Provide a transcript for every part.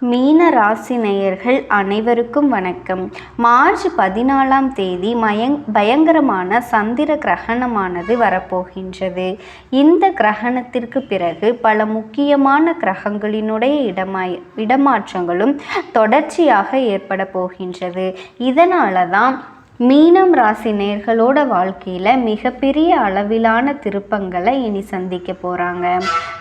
மீன ராசி நேயர்கள் அனைவருக்கும் வணக்கம். மார்ச் 14ஆம் தேதி பயங்கரமான சந்திர கிரகணமானது வரப்போகின்றது. இந்த கிரகணத்திற்கு பிறகு பல முக்கியமான கிரகங்களினுடைய இடமாற்றங்களும் தொடர்ச்சியாக ஏற்பட போகின்றது. இதனால தான் மீனம் ராசி நேயர்களோட வாழ்க்கையில் மிகப்பெரிய அளவிலான திருப்பங்களை இனி சந்திக்க போகிறாங்க.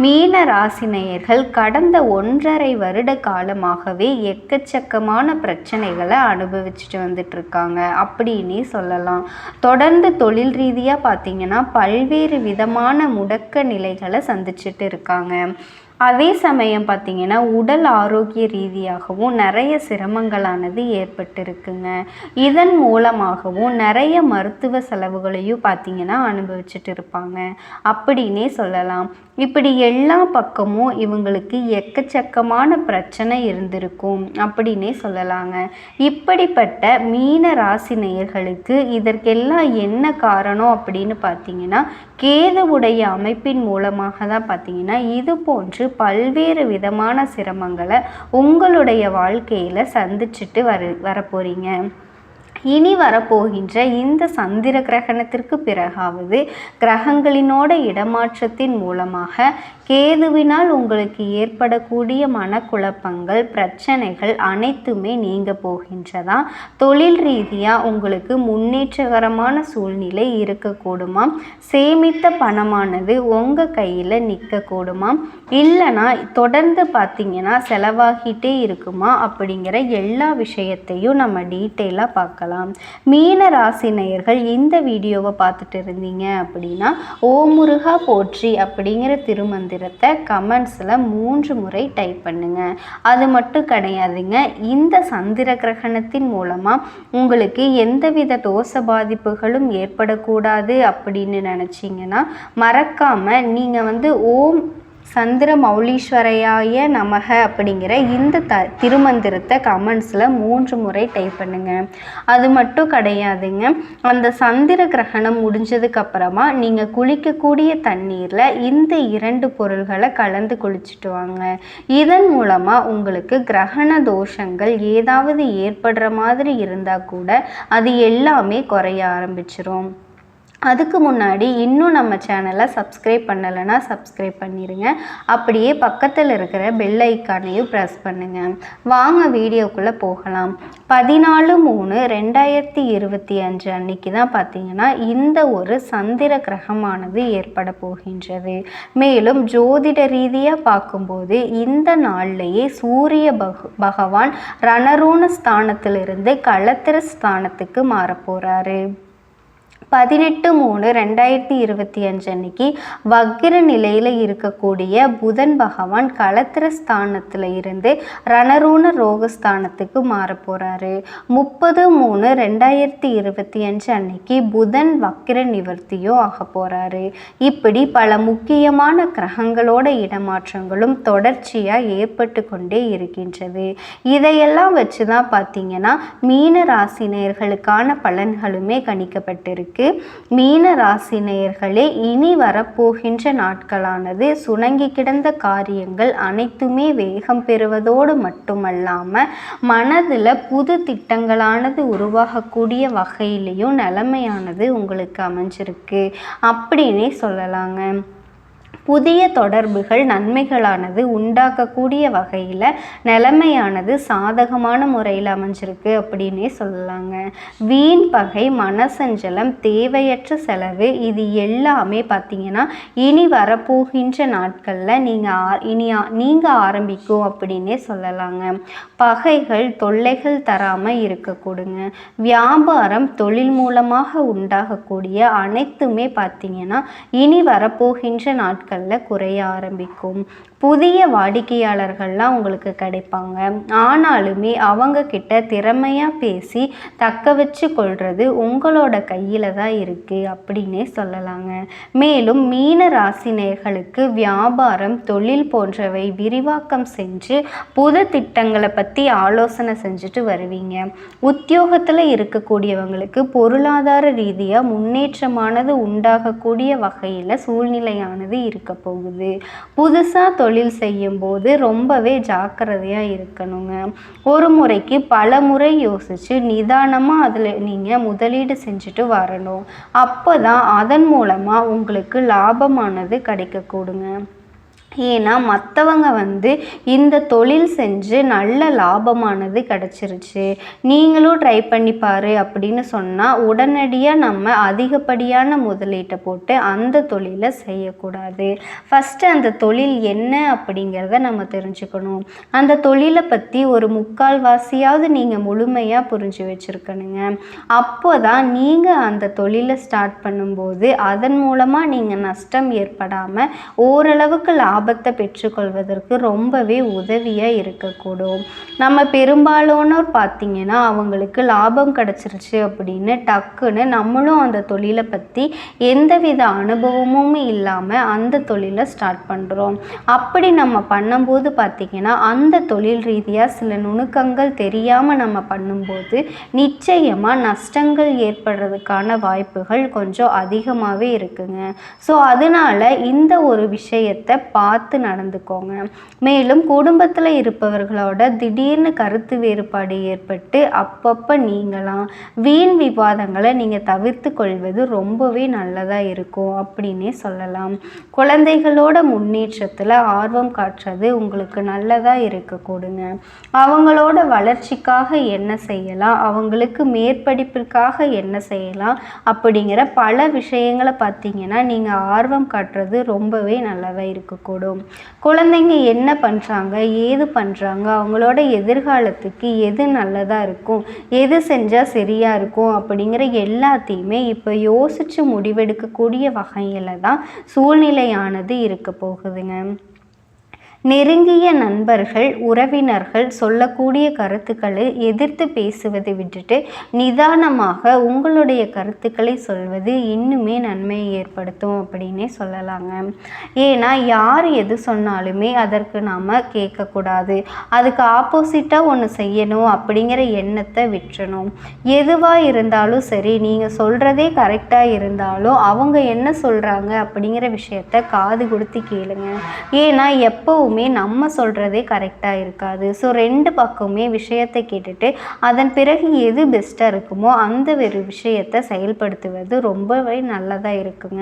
மீன ராசி நேயர்கள் கடந்த 1.5 வருட காலமாகவே எக்கச்சக்கமான பிரச்சனைகளை அனுபவிச்சுட்டு வந்துட்டு இருக்காங்க அப்படின்னு சொல்லலாம். தொடர்ந்து தொழில் ரீதியாக பார்த்தீங்கன்னா பல்வேறு விதமான முடக்க நிலைகளை சந்திச்சுட்டு இருக்காங்க. அதே சமயம் பார்த்திங்கன்னா உடல் ஆரோக்கிய ரீதியாகவும் நிறைய சிரமங்களானது ஏற்பட்டிருக்குங்க. இதன் மூலமாகவும் நிறைய மருத்துவ செலவுகளையும் பார்த்திங்கன்னா அனுபவிச்சுட்டு இருப்பாங்க அப்படின்னே சொல்லலாம். இப்படி எல்லா பக்கமும் இவங்களுக்கு எக்கச்சக்கமான பிரச்சனை இருந்திருக்கும் அப்படின்னே சொல்லலாங்க. இப்படிப்பட்ட மீன ராசி நேயர்களுக்கு இதற்கெல்லாம் என்ன காரணம் அப்படின்னு பார்த்தீங்கன்னா கேதுவுடைய அமைப்பின் மூலமாக தான் பார்த்தீங்கன்னா இது போன்று பல்வேறு விதமான சிரமங்களை உங்களுடைய வாழ்க்கையில் சந்திச்சுட்டு வரப்போறீங்க. இனி வரப்போகின்ற இந்த சந்திர கிரகணத்திற்கு பிறகாவது கிரகங்களினோட இடமாற்றத்தின் மூலமாக கேதுவினால் உங்களுக்கு ஏற்படக்கூடிய மனக்குழப்பங்கள் பிரச்சனைகள் அனைத்துமே நீங்க போகின்றதா. தொழில் ரீதியாக உங்களுக்கு முன்னேற்றகரமான சூழ்நிலை இருக்கக்கூடுமாம். சேமித்த பணமானது உங்கள் கையில் நிற்கக்கூடுமாம். இல்லைனா தொடர்ந்து பார்த்தீங்கன்னா செலவாகிட்டே இருக்குமா அப்படிங்கிற எல்லா விஷயத்தையும் நம்ம டீட்டெயிலாக பார்க்கலாம். மீன ராசி நேயர்கள் இந்த வீடியோவை பார்த்துட்டு இருந்தீங்க அப்படின்னா ஓம் முருகா போற்றி அப்படிங்கிற திருமந்திரத்தை கமெண்ட்ஸில் 3 முறை டைப் பண்ணுங்க. அது மட்டும் கிடையாதுங்க, இந்த சந்திர கிரகணத்தின் மூலமாக உங்களுக்கு எந்தவித தோஷ பாதிப்புகளும் ஏற்படக்கூடாது அப்படின்னு நினச்சிங்கன்னா மறக்காமல் நீங்கள் ஓம் சந்திர மௌலீஸ்வரையாய நமக அப்படிங்கிற இந்த திருமந்திரத்தை கமெண்ட்ஸில் 3 முறை டைப் பண்ணுங்க. அது மட்டும் கிடையாதுங்க, அந்த சந்திர கிரகணம் முடிஞ்சதுக்கப்புறமா நீங்கள் குளிக்கக்கூடிய தண்ணீரில் இந்த 2 பொருள்களை கலந்து குளிச்சுட்டு வாங்க. இதன் மூலமாக உங்களுக்கு கிரகண தோஷங்கள் ஏதாவது ஏற்படுற மாதிரி இருந்தால் கூட அது எல்லாமே குறைய ஆரம்பிச்சிரும். அதுக்கு முன்னாடி இன்னும் நம்ம சேனலை சப்ஸ்கிரைப் பண்ணலைன்னா சப்ஸ்கிரைப் பண்ணிடுங்க. அப்படியே பக்கத்தில் இருக்கிற பெல் ஐக்கானையும் ப்ரெஸ் பண்ணுங்கள். வாங்க வீடியோக்குள்ளே போகலாம். 14/3/2025 அன்னைக்கு தான் பார்த்தீங்கன்னா இந்த ஒரு சந்திர கிரகமானது ஏற்பட போகின்றது. மேலும் ஜோதிட ரீதியாக பார்க்கும்போது இந்த நாள்லேயே சூரிய பகவான் ரணரூண ஸ்தானத்திலிருந்து களத்திர ஸ்தானத்துக்கு மாறப்போகிறாரு. 18/3/2025 அன்னைக்கு வக்கிர நிலையில் இருக்கக்கூடிய புதன் பகவான் களத்திர ஸ்தானத்தில் இருந்து ரணரூண ரோகஸ்தானத்துக்கு மாற போகிறாரு. 30/3/2025 அன்னைக்கு புதன் வக்கிர நிவர்த்தியும் ஆக போகிறாரு. இப்படி பல முக்கியமான கிரகங்களோட இடமாற்றங்களும் தொடர்ச்சியாக ஏற்பட்டு கொண்டே இருக்கின்றது. இதையெல்லாம் வச்சு தான் பார்த்தீங்கன்னா மீன ராசி நேயர்களுக்கான பலன்களுமே கணிக்கப்பட்டிருக்கு. மீன ராசி நேயர்களே, இனி வரப்போகின்ற நாட்களானது சுணங்கி கிடந்த காரியங்கள் அனைத்துமே வேகம் பெறுவதோடு மட்டுமல்லாமல் மனதில் புது திட்டங்களானது உருவாகக்கூடிய வகையிலையும் நிலைமையானது உங்களுக்கு அமைஞ்சிருக்கு அப்படின்னே சொல்லலாங்க. புதிய தொடர்புகள் நன்மைகளானது உண்டாக்கக்கூடிய வகையில் நிலைமையானது சாதகமான முறையில் அமைஞ்சிருக்கு அப்படின்னே சொல்லலாங்க. வீண் பகை, மனசஞ்சலம், தேவையற்ற செலவு இது எல்லாமே பார்த்தீங்கன்னா இனி வரப்போகின்ற நாட்களில் நீங்கள் ஆரம்பிக்கும் அப்படின்னே சொல்லலாங்க. பகைகள் தொல்லைகள் தராமல் இருக்கக்கூடுங்க. வியாபாரம் தொழில் மூலமாக உண்டாகக்கூடிய அனைத்துமே பார்த்தீங்கன்னா இனி வரப்போகின்ற நாட்கள் குறைய ஆரம்பிக்கும். புதிய வாடிக்கையாளர்கள்லாம் உங்களுக்கு கிடைப்பாங்க. ஆனாலுமே அவங்க கிட்ட திறமையாக பேசி தக்க வச்சு கொள்வது உங்களோட கையில் தான் இருக்குது அப்படின்னே சொல்லலாங்க. மேலும் மீன ராசி நேயர்களுக்கு வியாபாரம் தொழில் போன்றவை விரிவாக்கம் செஞ்சு புது திட்டங்களை பற்றி ஆலோசனை செஞ்சுட்டு வருவீங்க. உத்தியோகத்தில் இருக்கக்கூடியவங்களுக்கு பொருளாதார ரீதியாக முன்னேற்றமானது உண்டாகக்கூடிய வகையில் சூழ்நிலையானது இருக்க போகுது. புதுசாக தொழில் செய்யும்போது ரொம்பவே ஜாக்கிரதையாக இருக்கணுங்க. ஒரு முறைக்கு பல முறை யோசித்து நிதானமாக அதில் நீங்கள் முதலீடு செஞ்சுட்டு வரணும். அப்போ தான் அதன் மூலமாக உங்களுக்கு லாபமானது கிடைக்கக்கூடுங்க. ஏன்னா மற்றவங்க இந்த தொழில் செஞ்சு நல்ல லாபமானது கிடச்சிருச்சு, நீங்களும் ட்ரை பண்ணிப்பாரு அப்படின்னு சொன்னால் உடனடியாக நம்ம அதிகப்படியான முதலீட்டை போட்டு அந்த தொழிலை செய்யக்கூடாது. ஃபஸ்ட்டு அந்த தொழில் என்ன அப்படிங்கிறத நம்ம தெரிஞ்சுக்கணும். அந்த தொழிலை பற்றி ஒரு முக்கால்வாசியாவது நீங்கள் முழுமையாக புரிஞ்சு வச்சுருக்கணுங்க. அப்போ தான் நீங்கள் அந்த தொழிலை ஸ்டார்ட் பண்ணும்போது அதன் மூலமாக நீங்கள் நஷ்டம் ஏற்படாமல் ஓரளவுக்கு லாபத்தை பெற்றுக்கொள்வதற்கு ரொம்பவே உதவியாக இருக்கக்கூடும். நம்ம பெரும்பாலானோர் பார்த்திங்கன்னா அவங்களுக்கு லாபம் கிடச்சிருச்சு அப்படின்னு டக்குன்னு நம்மளும் அந்த தொழிலை பற்றி எந்தவித அனுபவமும் இல்லாமல் அந்த தொழிலை ஸ்டார்ட் பண்ணுறோம். அப்படி நம்ம பண்ணும்போது பார்த்திங்கன்னா அந்த தொழில் ரீதியாக சில நுணுக்கங்கள் தெரியாமல் நம்ம பண்ணும்போது நிச்சயமாக நஷ்டங்கள் ஏற்படுறதுக்கான வாய்ப்புகள் கொஞ்சம் அதிகமாகவே இருக்குங்க. ஸோ அதனால் இந்த ஒரு விஷயத்தை பார்த்து நடந்துக்கோங்க. மேலும் குடும்பத்தில் இருப்பவர்களோட திடீர்னு கருத்து வேறுபாடு ஏற்பட்டு அப்பப்போ நீங்களாம் வீண் விவாதங்களை நீங்கள் தவிர்த்து கொள்வது ரொம்பவே நல்லதாக இருக்கும் அப்படின்னே சொல்லலாம். குழந்தைகளோட முன்னேற்றத்தில் ஆர்வம் காட்டுறது உங்களுக்கு நல்லதாக இருக்கக்கூடுங்க. அவங்களோட வளர்ச்சிக்காக என்ன செய்யலாம், அவங்களுக்கு மேற்படிப்பிற்காக என்ன செய்யலாம் அப்படிங்கிற பல விஷயங்களை பார்த்தீங்கன்னா நீங்கள் ஆர்வம் காட்டுறது ரொம்பவே நல்லதாக இருக்கக்கூடும். குழந்தைங்க என்ன பண்ணுறாங்க, ஏது பண்ணுறாங்க, அவங்களோட எதிர்காலத்துக்கு எது நல்லதாக இருக்கும், எது செஞ்சால் சரியாக இருக்கும் அப்படிங்கிற எல்லாத்தையுமே இப்போ யோசித்து முடிவெடுக்கக்கூடிய வகையில் தான் சூழ்நிலையானது இருக்க போகுதுங்க. நெருங்கிய நண்பர்கள், உறவினர்கள் சொல்லக்கூடிய கருத்துக்களை எதிர்த்து பேசுவதை விட்டுட்டு நிதானமாக உங்களுடைய கருத்துக்களை சொல்வது இன்னுமே நன்மையை ஏற்படுத்தும் அப்படின்னே சொல்லலாங்க. ஏன்னா யார் எது சொன்னாலுமே அதற்கு நாம் கேட்கக்கூடாது. அதுக்கு ஆப்போசிட்டாக ஒன்று செய்யணும் அப்படிங்கிற எண்ணத்தை விட்டுறணும். எதுவாக இருந்தாலும் சரி, நீங்கள் சொல்கிறதே கரெக்டாக இருந்தாலும் அவங்க என்ன சொல்கிறாங்க அப்படிங்கிற விஷயத்த காது கொடுத்து கேளுங்க. ஏன்னா எப்போவுமே நம்ம சொல்கிறதே கரெக்டாக இருக்காது. ஸோ ரெண்டு பக்கமே விஷயத்தை கேட்டுட்டு அதன் பிறகு எது பெஸ்ட்டாக இருக்குமோ அந்த ஒரு விஷயத்தை செயல்படுத்துவது ரொம்பவே நல்லதாக இருக்குங்க.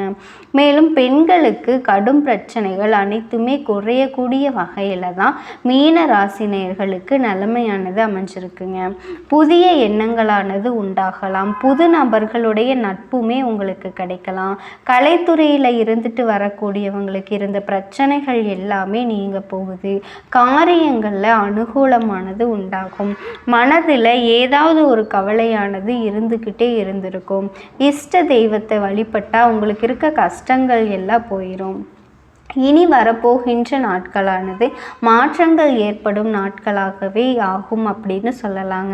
மேலும் பெண்களுக்கு கடும் பிரச்சனைகள் அனைத்துமே குறையக்கூடிய வகையில் தான் மீன ராசினியர்களுக்கு நிலைமையானது அமைஞ்சிருக்குங்க. புதிய எண்ணங்களானது உண்டாகலாம். புது நபர்களுடைய நட்புமே உங்களுக்கு கிடைக்கலாம். கலைத்துறையில் இருந்துட்டு வரக்கூடியவங்களுக்கு இருந்த பிரச்சனைகள் எல்லாமே நீங்க போகுது. காரியங்களில் அனுகூலமானது உண்டாகும். மனதில் ஏதாவது ஒரு கவலையானது இருந்துக்கிட்டே இருந்திருக்கும். இஷ்ட தெய்வத்தை வழிபட்டால் உங்களுக்கு இருக்க கஷ்டங்கள் எல்லாம் போயிடும். இனி வரப்போகின்ற நாட்களானது மாற்றங்கள் ஏற்படும் நாட்களாகவே ஆகும் அப்படின்னு சொல்லலாங்க.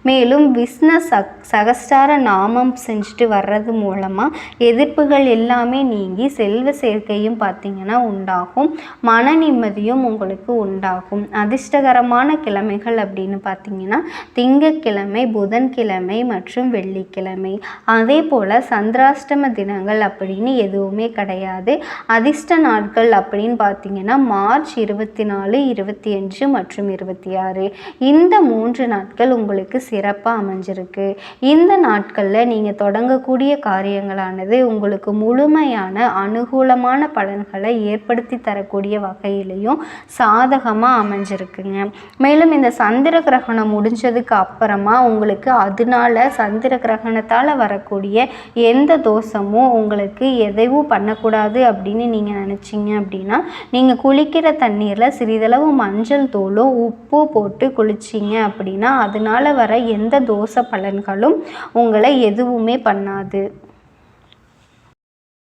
மேலும் பிஸ்னஸ் சகஸ்டார நாமம் செஞ்சுட்டு வர்றது மூலமாக எதிர்ப்புகள் எல்லாமே நீங்கி செல்வ சேர்க்கையும் பார்த்திங்கன்னா உண்டாகும். மன நிம்மதியும் உங்களுக்கு உண்டாகும். அதிர்ஷ்டகரமான கிழமைகள் அப்படின்னு பார்த்திங்கன்னா திங்கட்கிழமை, புதன்கிழமை மற்றும் வெள்ளிக்கிழமை. அதே போல் சந்திராஷ்டம தினங்கள் அப்படின்னு எதுவுமே கிடையாது. அதிர்ஷ்ட நாட்கள் அப்படின்னு பார்த்தீங்கன்னா மார்ச் 24, 25 மற்றும் 26 இந்த 3 நாட்கள் உங்களுக்கு சிறப்பாக அமைஞ்சிருக்கு. இந்த நாட்களில் நீங்கள் தொடங்கக்கூடிய காரியங்களானது உங்களுக்கு முழுமையான அனுகூலமான பலன்களை ஏற்படுத்தி தரக்கூடிய வகையிலையும் சாதகமாக அமைஞ்சிருக்குங்க. மேலும் இந்த சந்திர கிரகணம் முடிஞ்சதுக்கு அப்புறமா உங்களுக்கு அதனால சந்திர கிரகணத்தால் வரக்கூடிய எந்த தோஷமும் உங்களுக்கு எதையும் பண்ணக்கூடாது அப்படின்னு நீங்கள் நினச்சிங்க அப்படின்னா நீங்கள் குளிக்கிற தண்ணீரில் சிறிதளவு மஞ்சள் தூளும் உப்பு போட்டு குளிச்சிங்க அப்படின்னா அதனால வர எந்த தோஷ பலன்களும் உங்களை எதுவுமே பண்ணாது.